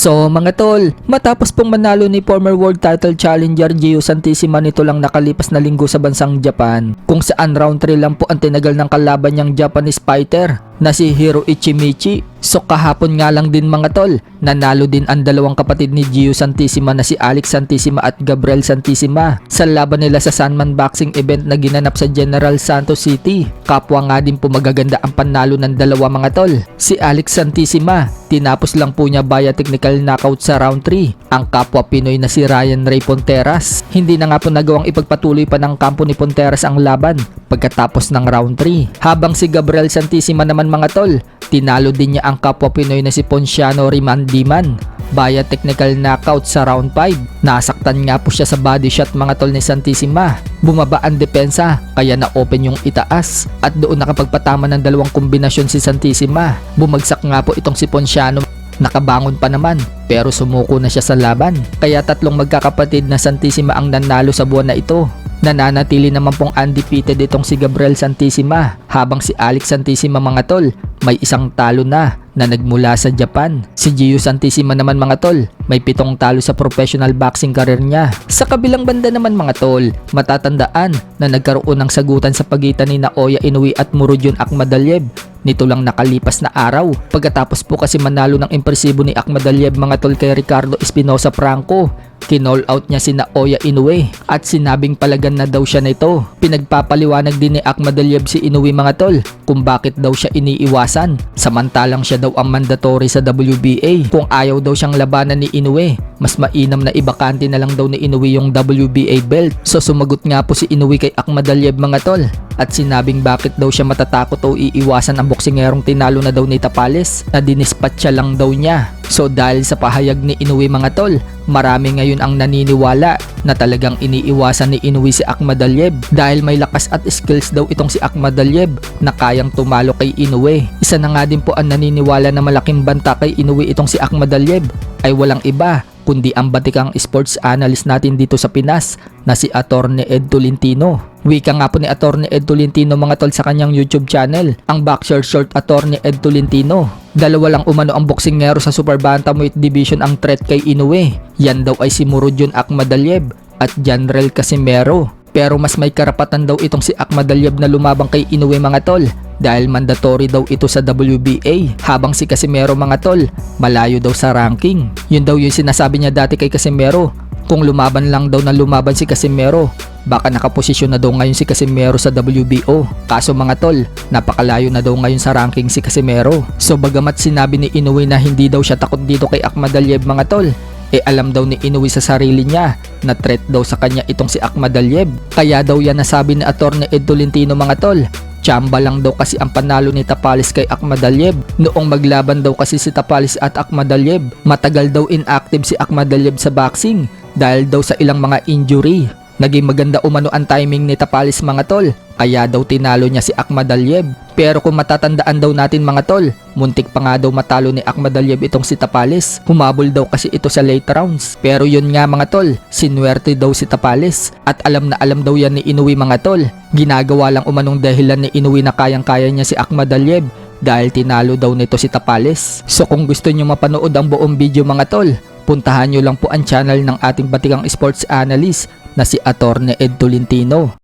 So mga tol, matapos pong manalo ni former world title challenger Gio Santissima nito lang nakalipas na linggo sa bansang Japan, kung saan round 3 lang po ang tinagal ng kalaban niyang Japanese fighter na si Hiroichi Michi. So kahapon nga lang din mga tol, nanalo din ang dalawang kapatid ni Gio Santissima na si Alex Santissima at Gabriel Santissima sa laban nila sa Sanman Boxing event na ginanap sa General Santos City. Kapwa nga din po magaganda ang panalo ng dalawa mga tol. Si Alex Santissima, tinapos lang po niya via technical knockout sa round 3 ang kapwa Pinoy na si Ryan Ray Ponteras. Hindi na nga po nagawang ipagpatuloy pa ng kampo ni Ponteras ang laban pagkatapos ng round 3. Habang si Gabriel Santissima naman mga tol, tinalo din niya ang kapwa Pinoy na si Ponciano Rimandiman via technical knockout sa round 5. Nasaktan nga po siya sa body shot mga tol ni Santissima. Bumaba ang depensa kaya na-open yung itaas at doon nakapagpatama ng dalawang kombinasyon si Santissima. Bumagsak nga po itong si Ponciano. Nakabangon pa naman pero sumuko na siya sa laban. Kaya tatlong magkakapatid na Santissima ang nanalo sa buwan na ito. Nananatili naman pong undefeated itong si Gabriel Santissima, habang si Alex Santissima mga tol may isang talo na nagmula sa Japan. Si Gio Santissima naman mga tol may 7 talo sa professional boxing career niya. Sa kabilang banda naman mga tol, matatandaan na nagkaroon ng sagutan sa pagitan ni Naoya Inoue at Murodjon Akhmadaliev nito lang nakalipas na araw. Pagkatapos po kasi manalo ng impresibo ni Akhmadaliev mga tol kay Ricardo Espinosa Franco, kinall out niya si Naoya Inoue at sinabing palagan na daw siya nito. Pinagpapaliwanag din ni Akhmadaliev si Inoue mga tol kung bakit daw siya iniiwasan, samantalang siya daw ang mandatory sa WBA. Kung ayaw daw siyang labanan ni Inoue, mas mainam na ibakante na lang daw ni Inoue yung WBA belt. So sumagot nga po si Inoue kay Akhmadaliev mga tol at sinabing bakit daw siya matatakot o iiwasan ang boksingerong tinalo na daw ni Tapales na dinispatcha lang daw niya. So dahil sa pahayag ni Inoue mga tol, marami ngayon ang naniniwala na talagang iniiwasan ni Inoue si Akhmadaliev dahil may lakas at skills daw itong si Akhmadaliev na kayang tumalo kay Inoue. Isa na nga din po ang naniniwala na malaking banta kay Inoue itong si Akhmadaliev ay walang iba kundi ang batikang sports analyst natin dito sa Pinas na si Attorney Ed Tolentino. Wika nga po ni Attorney Ed Tolentino mga tol sa kanyang YouTube channel, ang Boxer Short Attorney Ed Tolentino. Dalawa lang umano ang boksingero sa super bantamweight division ang threat kay Inoue. Yan daw ay si Murodjon Akhmadaliev at Janrel Casimero. Pero mas may karapatan daw itong si Akhmadaliev na lumabang kay Inoue mga tol dahil mandatory daw ito sa WBA, habang si Casimero mga tol malayo daw sa ranking. Yun daw yung sinasabi niya dati kay Casimero, kung lumaban lang daw na lumaban si Casimero, baka nakaposisyon na daw ngayon si Casimero sa WBO. Kaso mga tol, napakalayo na daw ngayon sa ranking si Casimero. So bagamat sinabi ni Inoue na hindi daw siya takot dito kay Akhmadaliev mga tol, alam daw ni Inoue sa sarili niya na threat daw sa kanya itong si Akhmadaliev. Kaya daw yan nasabi ni Attorney Ed Tolentino mga tol, tsamba lang daw kasi ang panalo ni Tapales kay Akhmadaliev. Noong maglaban daw kasi si Tapales at Akhmadaliev, matagal daw inactive si Akhmadaliev sa boxing dahil daw sa ilang mga injury. Naging maganda umano ang timing ni Tapales mga tol, kaya daw tinalo niya si Akhmadaliev. Pero kung matatandaan daw natin mga tol, muntik pa nga daw matalo ni Akhmadaliev itong si Tapales. Humabol daw kasi ito sa late rounds. Pero yun nga mga tol, sinuwerte daw si Tapales. At alam na alam daw yan ni Inoue mga tol. Ginagawa lang umanong dahilan ni Inoue na kayang-kaya niya si Akhmadaliev dahil tinalo daw nito si Tapales. So kung gusto nyo mapanood ang buong video mga tol, puntahan nyo lang po ang channel ng ating batikang sports analyst na si Attorney Ed Tolentino.